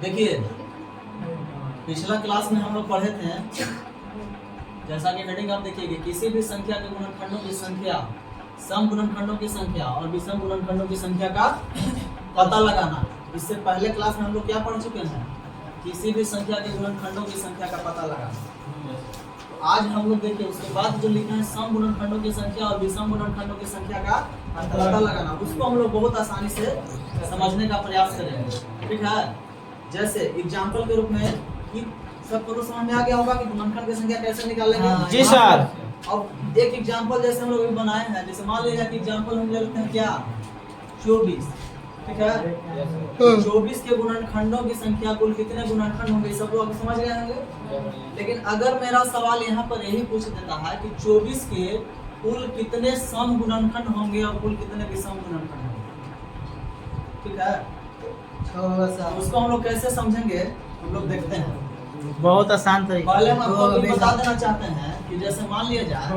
देखिए पिछला क्लास में हम लोग पढ़े थे, जैसा कि हेडिंग आप देखिए, किसी भी संख्या के गुणनखंडों की संख्या, सम गुणनखंडों की संख्या और विषम गुणनखंडों की संख्या का पता लगाना। इससे पहले क्लास में हम लोग क्या पढ़ चुके हैं? किसी भी संख्या के गुणनखंडों की संख्या का पता लगाना। तो आज हम लोग देखिए उसके बाद जो लिखा है सम गुणनखंडों की संख्या और विषम गुणनखंडों की संख्या का पता लगाना, उसको हम लोग बहुत आसानी से समझने का प्रयास करेंगे। ठीक है, जैसे एग्जाम्पल के रूप में कि सबको तो समझ में आ गया होगा कि गुणनखंड की संख्या कैसे निकालेंगे। जी सर। अब एक एग्जाम्पल जैसे हम लोग अभी बनाए हैं, जैसे मान लीजिए कि एग्जाम्पल हम ले लेते हैं क्या, 24। ठीक है, 24 के गुणनखंडों की संख्या कुल कितने गुणनखंड होंगे सब लोग समझ गए होंगे। लेकिन अगर मेरा सवाल यहाँ पर यही पूछ देता है कि 24 के कुल कितने सम गुणनखंड होंगे और कुल कितने विषम गुणनखंड होंगे, ठीक है, उसको हम लोग कैसे समझेंगे हम लोग देखते हैं। बहुत आसान तरीका। पहले हम आपको बता देना चाहते हैं कि जैसे मान लिया जाए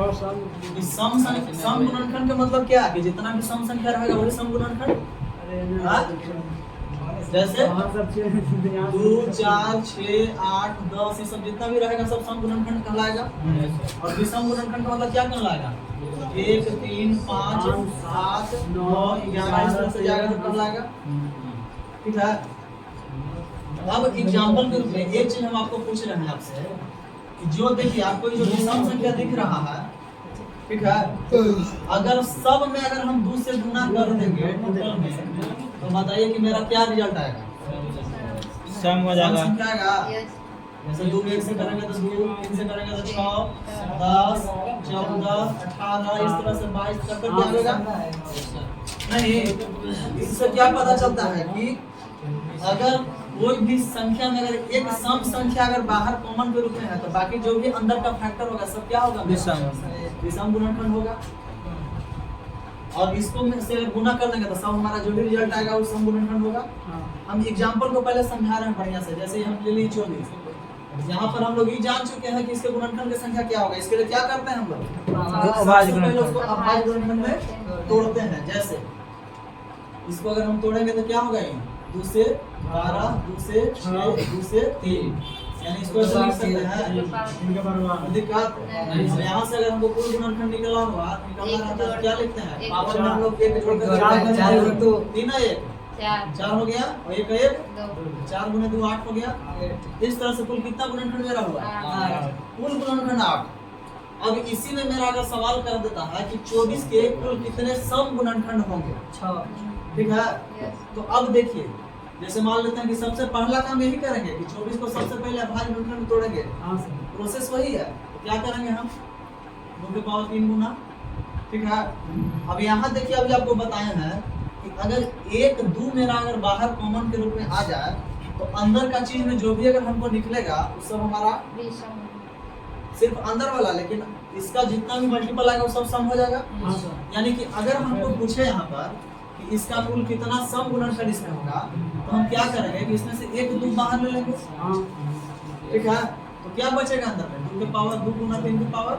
कि सम गुणनखंड का मतलब क्या है कि जितना भी सम संख्या रहेगा वही सम गुणनखंड। जैसे 2, 4, 6, 8, 10 ये सब जितना भी रहेगा सब सम गुणनखंड कहलाएगा। और विषम गुणनखंड का मतलब क्या कहलाएगा? 1, 3, 5, 7, 9, 11 इस तरह से जाएगा तो कहलाएगा। ठीक है, अब एग्जाम्पल के रूप में एक चीज हम आपको पूछ रहे हैं आपसे कि जो देखिए आपको जो विषम संख्या दिख रहा है, ठीक है, अगर सब में अगर हम 2 से गुना कर देंगे टोटल में, तो बताइए कि मेरा क्या रिजल्ट आएगा? सम हो जाएगा। संख्या आएगा। जैसे 2 में 1 से करेंगे तो 2, 3 से करेंगे तो 6, 10, 14, 18 इस तरह से 22 करके आएगा। नहीं, इससे क्या पता चलता है कि अगर कोई भी संख्या में अगर एक सम संख्या अगर बाहर कॉमन के रूप में है तो बाकी जो भी अंदर का फैक्टर होगा सब क्या होगा? विषम गुणनखंड होगा। और इसको में से गुना कर देंगे तो सब हमारा जो भी रिजल्ट आएगा वो सम गुणनखंड होगा। हम एग्जांपल को पहले समझा रहे हैं बढ़िया से। जैसे हम ले ली 24, यहाँ पर हम लोग ये जान चुके हैं कि इसके गुणनखंड की संख्या क्या होगा। इसके लिए क्या करते हैं हम लोग? अभाज्य गुणनखंड में तोड़ते हैं। जैसे इसको अगर हम तोड़ेंगे तो क्या होगा? 2 से 12, 2 से 6, 2 से 3, यानी इसको ऐसे लिख सकते हैं दिक्कत। यहाँ से अगर हमको कुल गुणनखंड निकलना रहता है क्या लिखते हैं? पावर में हम लोग 1 जोड़कर 3 है 1 4 हो गया और 1 1 4 गुने 2 8 हो गया। इस तरह से कुल कितना गुणनखंड मेरा हुआ? कुल गुणनखंड 8। अब इसी में मेरा अगर सवाल कर देता है कि 24 के कुल कितने सम गुणनखंड होंगे, ठीक है, तो अब देखिए जैसे मान लेते हैं कि सबसे पहला काम यही करेंगे कि 24 को सबसे पहले अभाज्य गुणनखंड में तोड़ेंगे। प्रोसेस वही है। तो क्या करेंगे हम? 2 के पावर 3 गुना। ठीक है, अब यहाँ देखिए अभी आपको बताए हैं कि अगर 1, 2 मेरा अगर बाहर कॉमन के रूप में आ जाए तो अंदर का चीज में जो भी अगर हमको निकलेगा वो सब हमारा सिर्फ अंदर वाला, लेकिन इसका जितना भी मल्टीपल आएगा वो सब सम हो जाएगा। यानी कि अगर हमको पूछे यहाँ पर कि इसका कुल कितना सम गुणनखंड इसमें होगा तो हम क्या करेंगे कि इसमें से 1, 2 बाहर ले लेंगे। ठीक है, तो क्या बचेगा अंदर में? 2 के पावर 2 गुना 3 के पावर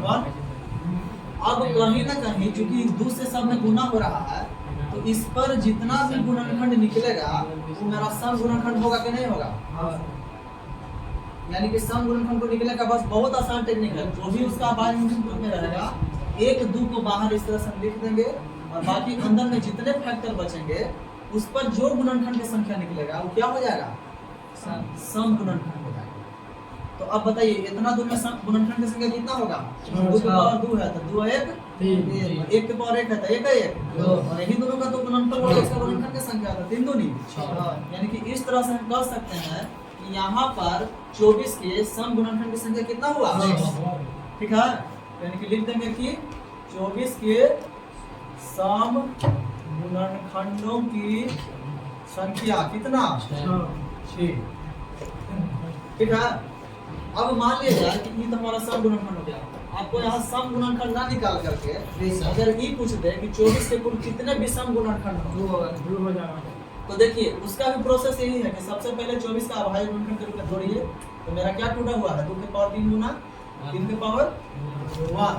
1। अब कहीं ना कहीं चूंकि 2 से सब में गुना हो रहा है तो इस पर जितना भी गुणनखंड निकलेगा वो मेरा सम गुणनखंड होगा कि नहीं होगा? यानी कि सम गुणनखंड को निकलने का बस बहुत आसान टेक्निक है। जो भी उसका अभाज्य गुणनखंड में रहेगा 1, 2 को बाहर इस तरह से लिख देंगे और बाकी अंदर में जितने फैक्टर बचेंगे उस पर जो गुणनखंड की संख्या निकलेगा वो क्या हो जाएगा? सम गुणनखंड हो जाएगा। तो अब बताइए इतना 2 में सम गुणनखंड की संख्या कितना होगा? 2 के पावर 2 है तो 2 1 3, 1 के पावर 1 है तो 1 1 2, और यही दोनों का तो गुणनफल होगा, इसका गुणनखंड की संख्या है 3 दूनी 6। यानी कि इस तरह से हम कह सकते हैं कि यहाँ पर 24 के सम गुणनखंड की संख्या कितना हुआ? ठीक है, यानी कि लिख देंगे कि 24 के सम गुणनखंडों की संख्या कितना? 6। ठीक है, अब मान लिया जाए कि ये तो हमारा सम गुणनखंड हो गया। आपको यहाँ सम गुणनखंड ना निकाल करके अगर ये पूछ दे कि 24 के कुल कितने विषम गुणनखंड हो जाएगा, तो देखिए उसका भी प्रोसेस यही है कि सबसे पहले 24 का अभाज्य गुणनखंड के रूप में तोड़िए। तो मेरा क्या टूटा हुआ है? 2 के पावर 3 गुना 3 के पावर 1।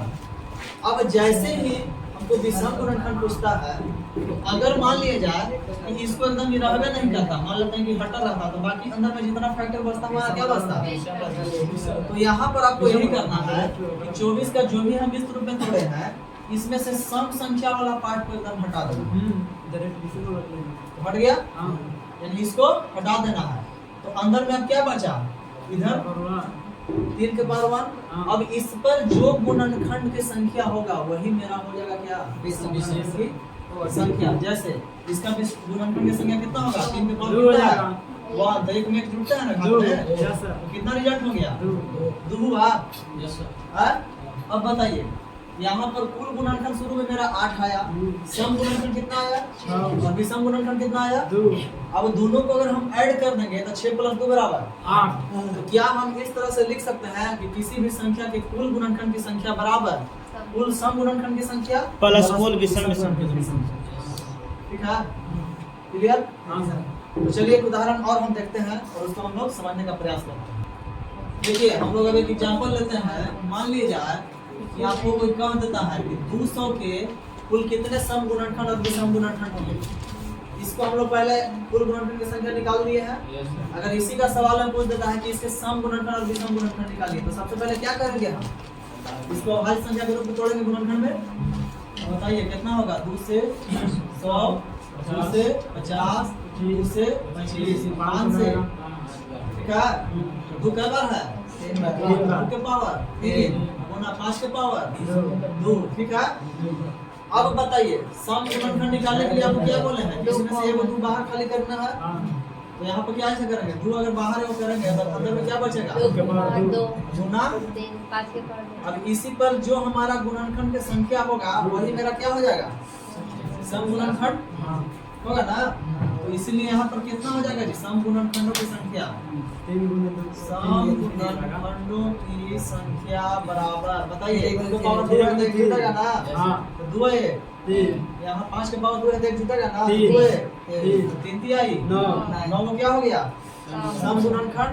अब जैसे ही हमको विषम गुणनखंड पूछता है, तो अगर मान लिया जाए कि इसको एकदम निरावे नहीं करता, मान लेते हैं कि हटा रहा तो बाकी अंदर में जितना फैक्टर बचता है हमारा क्या बचता, तो यहाँ पर आपको यही करना है कि 24 का जो भी हम 20 रूप में तोड़े हैं इसमें से सम संख्या वाला पार्ट को एकदम हटा दो, तो हट गया, यानी इसको हटा देना है। तो अंदर में अब क्या बचा, इधर 3 के पावर 1। अब इस पर जो गुणनखंड की संख्या होगा वही मेरा हो जाएगा क्या, विषम की संख्या। जैसे इसका गुणनखंड की संख्या कितना होगा, 3 के पावर कितना है, 1, तो एक में एक जुड़ता है ना घात में, तो कितना रिजल्ट हो गया, 2 हुआ। अब बताइए यहाँ पर कुल गुणनखंड शुरू में मेरा 8 आया, सम गुणनखंड कितना आया और विषम गुणनखंड कितना आया 2। अब दोनों को अगर हम ऐड कर देंगे तो 6 + 2 बराबर 8। तो क्या हम इस तरह से लिख सकते हैं कि किसी भी संख्या के कुल गुणनखंड की संख्या बराबर कुल सम गुणनखंड की संख्या प्लस कुल विषम की संख्या। ठीक है, क्लियर। तो चलिए एक उदाहरण और हम देखते हैं और उसको हम लोग समझने का प्रयास करते हैं। देखिए हम लोग अब एक एग्जाम्पल लेते हैं। मान लीजिए जाए कि आपको कोई कह देता है कि 200 के कुल कितने सम गुणनखंड और विषम गुणनखंड होंगे। इसको हम लोग पहले कुल गुणनखंड की संख्या निकाल लिए हैं। अगर इसी का सवाल में पूछ देता है कि इसके सम गुणनखंड और विषम गुणनखंड निकालिए, तो सबसे पहले क्या करेंगे हम, इसको अभाज्य संख्या के रूप में तोड़ेंगे गुणनखंड में। बताइए कितना होगा, 2 से 100, 2 से 50, 2 से 25, 5 से, ठीक है, 2 के बार है 2 के पावर 3 गुना 5 के पावर 2, ठीक है। अब बताइए सम गुणनखंड निकालने के लिए आपको क्या बोले हैं, इसमें से एक 2 बाहर खाली करना है, तो यहाँ पर क्या ऐसे करेंगे, 2 अगर बाहर है वो करेंगे तो अंदर में क्या बचेगा 2 गुना 3 5 के पावर। अब इसी पर जो हमारा गुणनखंड की संख्या होगा वही मेरा क्या हो जाएगा, सम गुणनखंड होगा ना। तो इसलिए यहाँ पर कितना हो जाएगा जी, सम गुणनखंडों की संख्या, सम गुणनखंडों की संख्या बराबर, बताइए 1 के पावर 2 है तो 1 जुटेगा ना, तो 2 है, यहाँ 5 के पावर 2 है तो 1 जुटेगा ना, 2 है, 3 आई 9 में क्या हो गया सम गुणनखंड।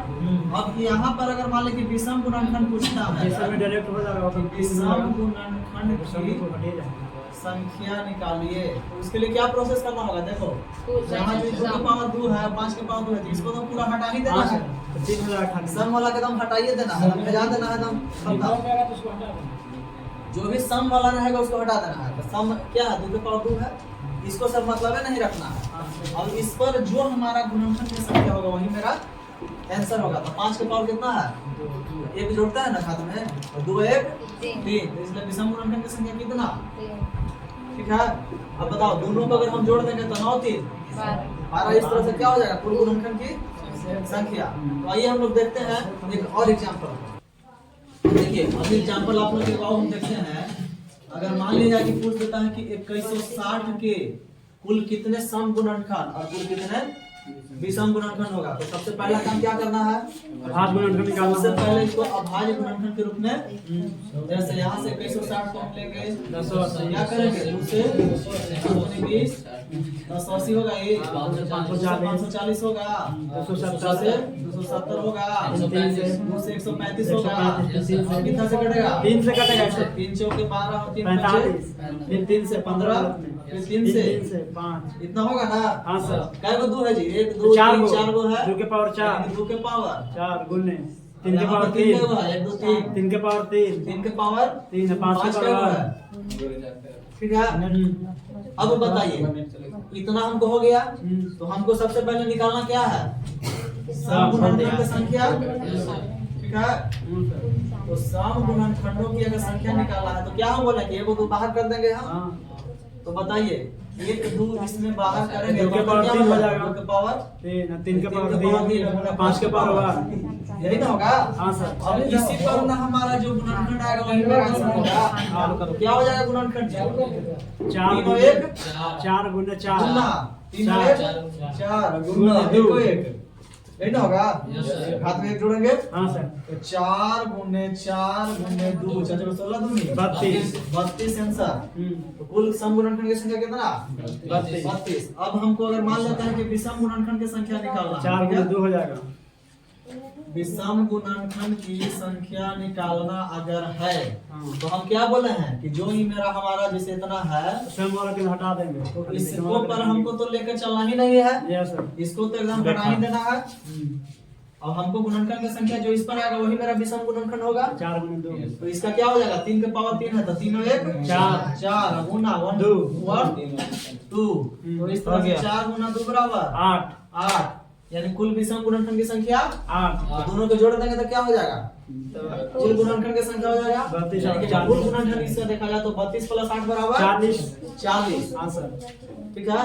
अब यहाँ पर अगर मान लें कि विषम गुणनखंड पूछता है, विषम गुणनखंड की संख्या निकालिए, तो उसके लिए क्या प्रोसेस करना होगा, देखो यहाँ जो 2 के पावर 2 है 5 के पावर 2 है, इसको तो पूरा हटा ही देना है, सम वाला एकदम हटाइए देना है, हटा देना है एकदम, जो भी सम वाला रहेगा उसको हटा देना है। तो सम क्या है, 2 के पावर 2 है, इसको सब मतलब नहीं रखना है। और इस पर जो हमारा गुणनखंड की संख्या होगा वही मेरा आंसर होगा। तो 5 के पावर कितना है, 1 जोड़ता है ना खाते में, और 2 1 3, इसलिए विषम गुणनखंड की संख्या कितना, ठीक है। अब बताओ दोनों को अगर हम जोड़ देंगे तो 9 3 12, इस तरह से क्या हो जाएगा कुल गुणनखंड की संख्या। तो आइए हम लोग देखते हैं एक और एग्जांपल। देखिए अभी एग्जांपल आप लोग के पास हम देखते हैं। अगर मान लिया जाए कि पूछ देता है कि 2160 के कुल कितने सम गुणनखंड और कुल कितने विषम गुणनखंड होगा, तो सबसे पहला काम क्या करना है, अभाज्य गुणनखंड निकालना। सबसे पहले इसको अभाज्य गुणनखंड के रूप में, जैसे यहाँ से 2160 को हम लेंगे 10 क्या करेंगे, 2 से 20 1080 होगा, ये 540 होगा, 270 से 270 होगा, 2 से 135 होगा, कितना से कटेगा 3 से कटेगा, 3 चौके 12 और 3 45, फिर 3 से 15, फिर 3 से 5, इतना होगा ना। हाँ सर। क्या को 2 है जी, 1 2 3 4 गो है, 2 के पावर 4, 2 के पावर 4 गुने 3 के यहाँ पावर पर 3 3, है, 1 2 3 3 के पावर 3, 3 के पावर 3 5 के पावर, ठीक है। अब बताइए इतना हमको हो गया, तो हमको सबसे पहले निकालना क्या है, सम गुणनखंड की संख्या, ठीक है। तो सम गुणनखंडों की अगर संख्या निकालना है तो क्या हम बोलेंगे, 1 2 बाहर कर देंगे हम। तो बताइए 1 2 इसमें बाहर करेंगे, 2 के पावर 3 हो जाएगा, 2 के पावर 3 के पावर 3, 5 के पावर होगा, यही ना होगा। हाँ सर। अब इसी पर ना हमारा जो गुणनखंड आएगा वही मेरा आंसर होगा। तो क्या हो जाएगा गुणनखंड, 4 3 गुने 1 4 गुने 4, गुना 3 1 4 गुना 2 1, यही ना होगा, हाथ में 1 जोड़ेंगे। हाँ सर। तो 4 गुने 4 गुने 2 4 16 दूनी 32 आंसर। तो कुल सम गुणनखंड की संख्या कितना 32। अब हमको अगर मान लेते हैं कि विषम गुणनखंड की संख्या निकालना 4 गुने 2 हो जाएगा, विषम गुणनखंड की संख्या निकालना अगर है तो हम क्या बोले हैं कि जो ही मेरा हमारा जैसे इतना है स्वयं वाला के हटा देंगे तो इसको पर हमको तो लेकर चलना ही नहीं है, यस सर। इसको तो एकदम हटा ही देना है। अब हमको गुणनखंड की संख्या जो इस पर आएगा वही मेरा विषम गुणनखंड होगा। 4 गुना 2 तो इसका क्या हो जाएगा, 3 के पावर 3 है तो 3 और 1 4 4 गुना 1 2 2। तो इस तरह से 4 गुना 2 बराबर 8 यानी कुल विषम गुणनखंड की संख्या 8 तो दोनों को जोड़ देंगे तो क्या हो जाएगा, कुल गुणनखंड की संख्या हो जाएगा 32 यानी कि कुल गुणनखंड इससे देखा जाए तो 32 प्लस 8 बराबर 40। हाँ सर। ठीक है,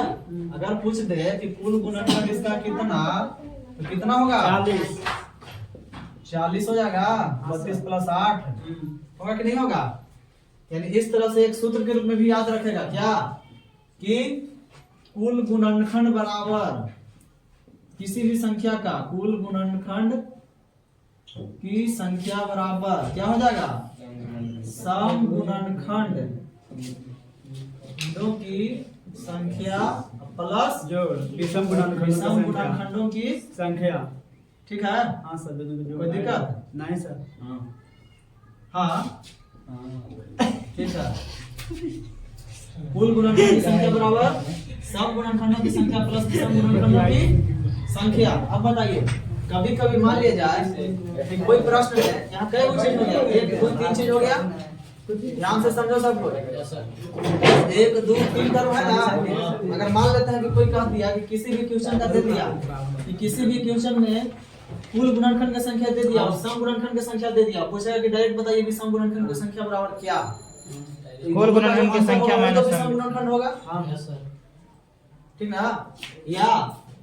अगर पूछ दे कि कुल गुणनखंड इसका कितना तो कितना होगा 40 हो जाएगा। 32 प्लस 8 होगा कि नहीं होगा। यानी इस तरह से एक सूत्र के रूप में भी याद रखेगा क्या कि कुल गुणनखंड बराबर किसी भी संख्या का कुल गुणनखंड की संख्या बराबर क्या हो जाएगा, सम गुणनखंड की संख्या प्लस जो विषम गुणनखंडों की संख्या। ठीक है। हाँ सर। कोई दिक्कत नहीं सर। हाँ ठीक है। कुल गुणनखंड की संख्या बराबर सम गुणनखंडों की संख्या प्लस विषम गुणनखंडों की संख्या। अब बताइए कभी कभी मान लिया जाए कि कोई प्रश्न है, यहाँ कई चीज हो गया, 1 2 3 चीज हो गया, ध्यान से समझो सबको। 1 2 3 कर्व है ना। अगर मान लेते हैं कि कोई कह दिया कि किसी भी क्वेश्चन का दे दिया कि किसी भी क्वेश्चन में कुल गुणनखंड की संख्या दे दिया और सम गुणनखंड की संख्या दे दिया, पूछेगा कि डायरेक्ट बताइए विषम गुणनखंड की संख्या बराबर क्या। कुल गुणनखंड की संख्या माइनस विषम गुणनखंड होगा। ठीक ना। या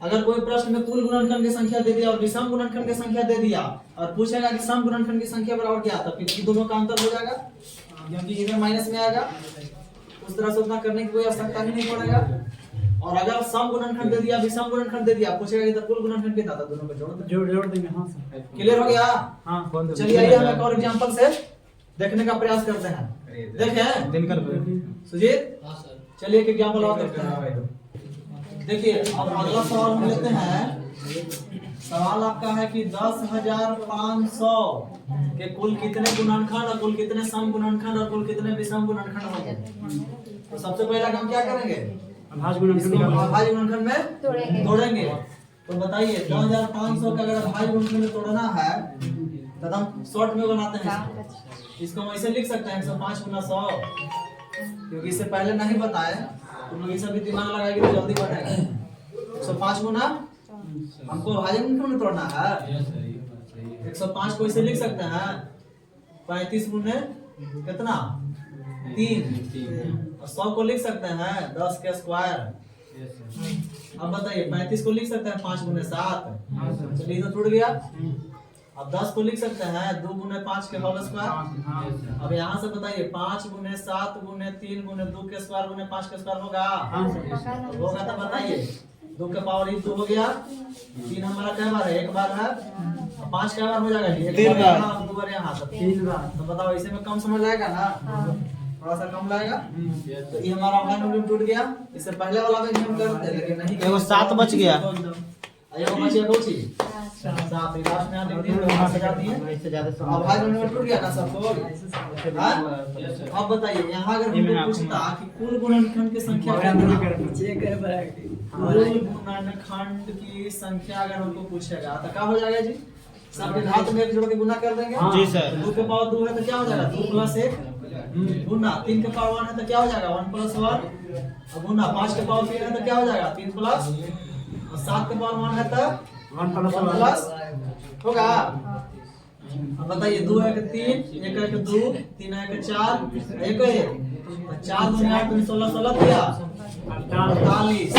अगर कोई प्रश्न में कुल गुणनखंड की संख्या दे दिया और विषम गुणनखंड की संख्या दे दिया और पूछेगा कि सम गुणनखंड की संख्या बराबर क्या, तो फिर दोनों का अंतर हो जाएगा क्योंकि इधर माइनस में आएगा। उस तरह से उतना करने की कोई आवश्यकता ही नहीं पड़ेगा। और अगर सम गुणनखंड दे दिया विषम गुणनखंड दे दिया, पूछेगा कि कुल गुणनखंड कितना था, दोनों को जोड़ देंगे। हाँ सर। क्लियर हो गया। हाँ चलिए आइए हम एक और एग्जांपल से देखने का प्रयास करते हैं। देखें दिनकर सुजीत, चलिए एक एग्जांपल और देखते हैं। देखिए अब अगला सवाल हम लेते हैं। सवाल आपका है कि 10,500 के कुल कितने गुणनखंड और कुल कितने सम गुणनखंड और कुल कितने विषम गुणनखंड होंगे। तो सबसे पहले हम क्या करेंगे, अभाज्य गुणनखंड में तोड़ेंगे। तो बताइए 10,500 का अगर अभाज्य गुणनखंड में तोड़ना है तो हम शॉर्ट में बनाते हैं। इसको हम ऐसे लिख सकते हैं 105 गुना 100, क्योंकि इससे पहले नहीं बताए तो लोग इसे भी दिमाग लगाएंगे तो जल्दी बढ़ेगा। 105 गुना हमको अभाज्य गुणनखंड में तोड़ना है। 105 को इसे लिख सकते हैं 35 गुने कितना 3 और 100 को लिख सकते हैं 10 के स्क्वायर। अब बताइए 35 को लिख सकते हैं 5 गुने 7, चलिए तो टूट गया। अब 10 को लिख सकते हैं 2 गुने 5 के होल स्क्वायर। अब यहाँ से बताइए 5 गुने 7 गुने 3 गुने 2 के स्क्वायर गुने 5 के स्क्वायर होगा। होगा तो बताइए 2 के पावर 2 हो गया। 3 हमारा कई बार है, एक बार है। 5 कई बार हो जाएगा, 3 बार, 2 बार यहाँ तो 3 बार। तो बताओ इसे में कम समय लगेगा ना, थोड़ा सा कम लगेगा। तो ये हमारा अभाज्य टूट गया। इससे पहले वाला में हम करते लेकिन नहीं, एगो 7 बच गया। एगो बच गया, कौन चीज 7 लास्ट में आने दी वहां से जाती है। इससे ज्यादा अभाज्य में टूट गया ना सबको। अब बताइए यहाँ अगर हमको पूछता कि कुल गुणनखंड की संख्या कुल गुणनखंड की संख्या अगर हमको पूछेगा तो क्या हो जाएगा जी, सबके घात में एक जोड़ के गुना कर देंगे। जी सर। 2 के पावर 2 है तो क्या हो जाएगा 2 प्लस 1 गुना 3 के पावर 1 है तो क्या हो जाएगा 1 प्लस 1 और गुना 5 के पावर 3 है तो क्या हो जाएगा 3 प्लस और 7 के पावर 1 है तो 1 प्लस होगा। अब बताइए 2 है कि 3, 1 है कि 2, 3 है कि 4, 1 है 1, 4 गुना 8 16 16 किया 48।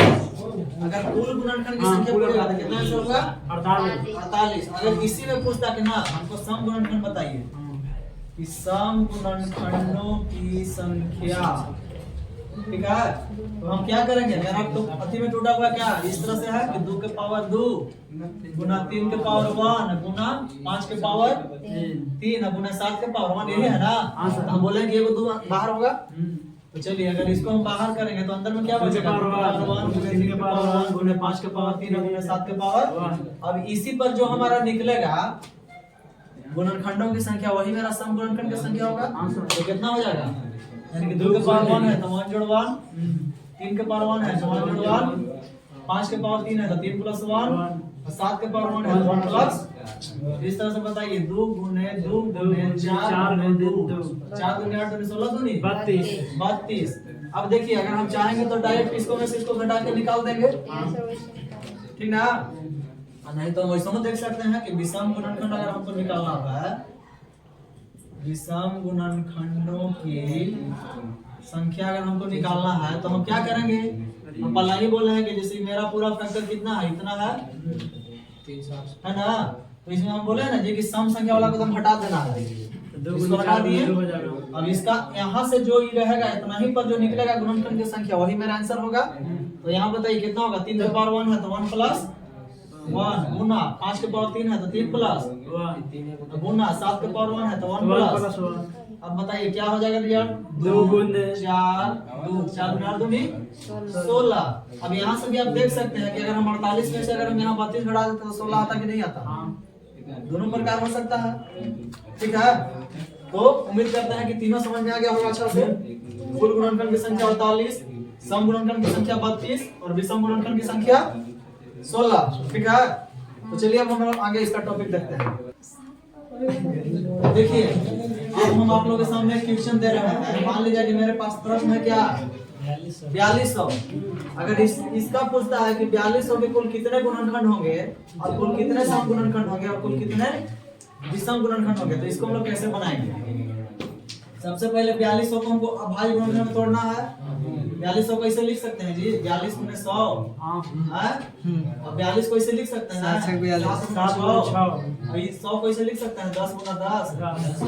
अगर कुल गुणनखंड की संख्या पूछेगा तो कितना आंसर होगा 48। अगर इसी में पूछता कि ना हमको सम गुणनखंड बताइए कि सम गुणनखंडों की संख्या, ठीक है, तो हम क्या करेंगे, मेरा तो अति में टूटा हुआ क्या इस तरह से है कि 2 के पावर 2 गुना 3 के पावर 1 गुना 5 के पावर 3 गुना 7 के पावर 1, यही है ना। तो हम बोलेंगे ये 2 बाहर होगा तो चलिए अगर इसको हम बाहर करेंगे तो अंदर में क्या बचेगा? 2 के पावर 1 3 के पावर 1 गुने 5 के पावर 3 गुने 7 के पावर 1। अब इसी पर जो हमारा निकलेगा गुणनखंडों की संख्या वही मेरा सम गुणनखंड की संख्या होगा। तो कितना हो जाएगा? यानी कि 2 के पावर 1 है तो 1 जोड़ 1, 3 के पावर 1 है तो 1 जोड़ 1, 5 के पावर 3 है तो 3 प्लस 1, और 7 के पावर 1 है तो 1 प्लस। इस तरह से बताइए 2 गुने 2 गुने 4 गुने 2, 4 गुने 8 गुने 16 दूनी 32। अब देखिए अगर हम चाहेंगे तो डायरेक्ट इसको में से इसको घटा के निकाल देंगे, ठीक ना? नहीं तो वैसे हम देख सकते हैं कि विषम गुणनखंड अगर हमको निकालना है, विषम गुणनखंडों की संख्या अगर हमको निकालना है तो हम क्या करेंगे? हम पहले ही बोले हैं कि जैसे मेरा पूरा फैक्टर कितना है, इतना है ना? तो इसमें हम बोले ना जी कि सम संख्या वाला को तो हम हटा देना है, इसको हटा दिए। अब इसका यहाँ से जो ही रहेगा इतना ही पर जो निकलेगा गुणनखंड की संख्या वही मेरा आंसर होगा। तो यहाँ बताइए कितना होगा? 3 के पावर 1 है तो 1 प्लस 1 गुना 5 के पावर 3 है तो 3 प्लस 1 गुना 7 के पावर 1 है तो 1 प्लस 1। अब बताइए क्या हो जाएगा रिजल्ट? 2 गुने 4 गुना 2 दूनी 16। अब यहाँ से भी आप देख सकते हैं कि अगर हम 48 में से अगर हम यहाँ 32 घटा देते तो 16 आता कि नहीं आता? दोनों प्रकार हो सकता है, ठीक है? तो उम्मीद करते हैं कि तीनों समझ में आ गया होगा अच्छा से। कुल गुणनखंड की संख्या 48, सम गुणनखंड की संख्या 32 और विषम गुणनखंड की संख्या 16, ठीक है? तो चलिए अब हम आगे इसका टॉपिक देखते हैं। देखिए अब हम आप लोगों के सामने क्वेश्चन दे रहे हैं। मान लीजिए कि मेरे पास प्रश्न है क्या? 4200। अगर इसका पूछता है कि 4200 के कुल कितने गुणनखंड होंगे और कुल कितने सम गुणनखंड होंगे और कुल कितने विषम गुणनखंड होंगे, तो इसको हम लोग कैसे बनाएंगे? सबसे पहले 4200 को हमको अभाज्य गुणनखंड में तोड़ना है। 4200 को ऐसे लिख सकते हैं जी 42 गुने 100, और 42 को ऐसे लिख सकते हैं 7 गुने 6, 100 को ऐसे लिख सकते हैं 10 गुना 10।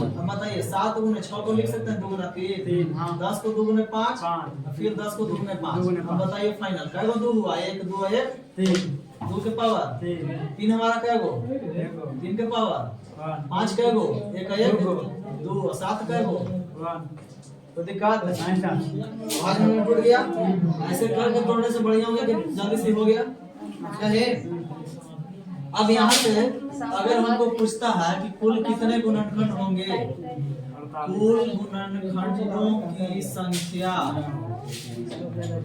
अब बताइए 7 गुने 6 को लिख सकते हैं 2 गुना 3, 10 को 2 गुने 5, फिर 10 को 2 गुने 5। अब बताइए फाइनल कै गो 2 हुआ? 1 2 1 3, 2 के पावर 3 हमारा कै गो? 3 के पावर 5 कै गो? 1 1 2 और 7 कै गो? तो दिक्कत आज में टूट गया। ऐसे करके तोड़ने से बढ़िया होगा कि जल्दी से हो गया। अब यहाँ से अगर हमको पूछता है कि कुल कितने गुणनखंड होंगे, कुल गुणनखंडों की संख्या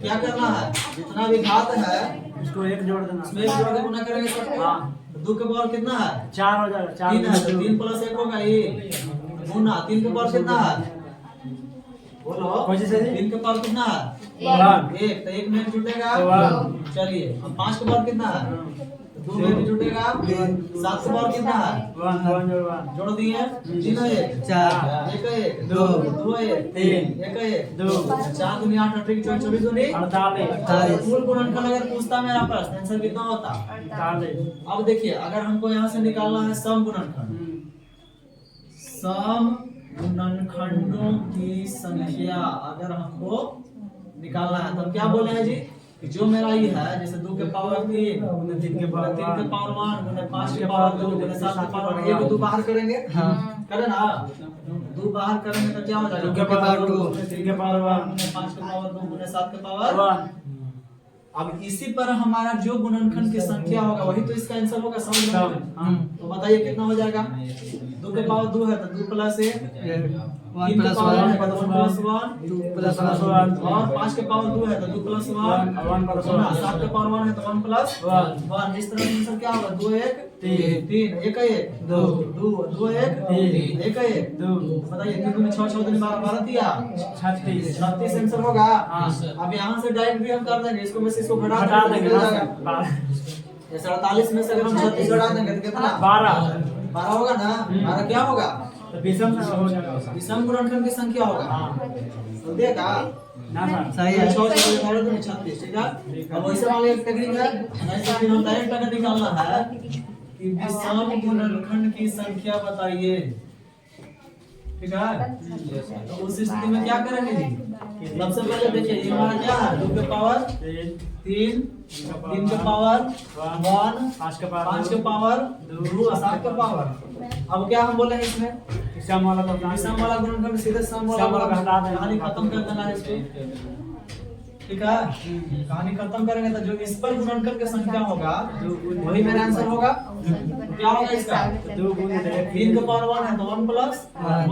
क्या करना है? जितना भी घात है इसको 1 जोड़ देना, उसमें 1 जोड़ के गुना करेंगे सबको। 2 के पावर कितना है? 4 हो जाएगा। 3 है तो 3 प्लस 1 होगा ये गुना 3 के पावर कितना है? बोलो 3 के पावर कितना है? 1 तो 1 में जुटेगा। चलिए अब 5 के पावर कितना है? 2 में भी जुटेगा। 7 के पावर कितना है? 1 जोड़ दिए 3 1 4 1 1 2 2 1 3 1 1 2 4 दूनी 8 8 24 दूनी 48। कुल गुणनखंड अगर पूछता मेरा प्रश्न आंसर कितना होता? 48। अब देखिए अगर हमको यहाँ से निकालना है सम गुणनखंड, सम गुणनखंडों की संख्या अगर हमको निकालना है तो क्या बोले हैं जी कि जो मेरा ये है जैसे 2 के पावर 3 गुने 3 के पावर 1 गुने 5 के पावर 2 गुने 7 के पावर 1 को 2 बाहर करेंगे। करें ना? 2 बाहर करेंगे तो क्या हो जाएगा? 2 के पावर 2 3 के पावर 1 गुने 5 के पावर 2 गुने 7 के पावर 1। अब इसी पर हमारा जो गुणनखंड की संख्या होगा वही तो इसका आंसर होगा सम गुणनखंड। तो बताइए कितना हो जाएगा? 2 के पावर 2 है तो 2 प्लस 1, 3 के पावर 1 है तो 1 प्लस 1, 2 प्लस 1, और 5 के पावर 2 है तो 2 प्लस 1, 1 प्लस 1, 7 के पावर 1 है तो 1 प्लस 1। इस तरह से आंसर क्या होगा? 2 1 3 1 1 2 2 2 1 3 1 1 2। बताइए 3 में 6 6 12 12 दिया 36 आंसर होगा। अब यहाँ से डायरेक्ट भी हम कर देंगे, इसको में से इसको घटा देंगे जैसे 48 में से अगर हम 36 घटा देंगे तो कितना? 12 होगा ना? 12 क्या होगा? विषम हो जाएगा, विषम गुणनखंड की संख्या होगा। तो देखा ना सर सही है। 6 से 18 तो 36, ठीक है? अब वैसे वाले एक टेक्निक है, नहीं तो फिर हम डायरेक्ट अगर निकालना है कि विषम गुणनखंड की संख्या बताइए, ठीक है। तो उस स्थिति में क्या करेंगे जी? सबसे पहले देखिए ये हमारा क्या है, 2 के पावर 3, 3 के पावर 1, 5 के पावर 2, 7 के पावर। अब क्या हम बोले हैं इसमें, सम वाला तो सम वाला गुणनखंड सीधे सम वाला का हटा देना। कहानी खत्म कर देना है इसको, ठीक है। कहानी खत्म करेंगे तो जो इस पर गुणनखंड की संख्या होगा वही मेरा आंसर होगा। क्या होगा इसका, 2 गुने 3 के पावर 1 है तो 1 प्लस 1,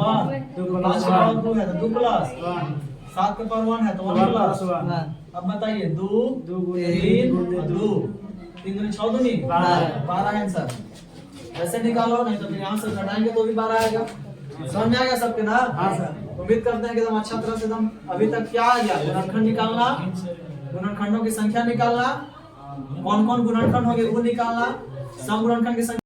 5 के पावर 2 है तो 2 प्लस 7 के पावर 1 है तो 1 प्लस 1। अब बताइए 2 3 2 3 दूनी 6 दूनी 12 आंसर। ऐसे निकालो, नहीं तो फिर यहाँ से घटाएंगे तो भी 12 आएगा। समझ में आएगा सबके ना? हाँ सर। उम्मीद करते हैं कि एकदम अच्छा तरह से एकदम अभी तक क्या आ गया, गुणनखंड निकालना, गुणनखंडों की संख्या निकालना, कौन कौन गुणनखंड होंगे वो निकालना, सम गुणनखंड की संख्या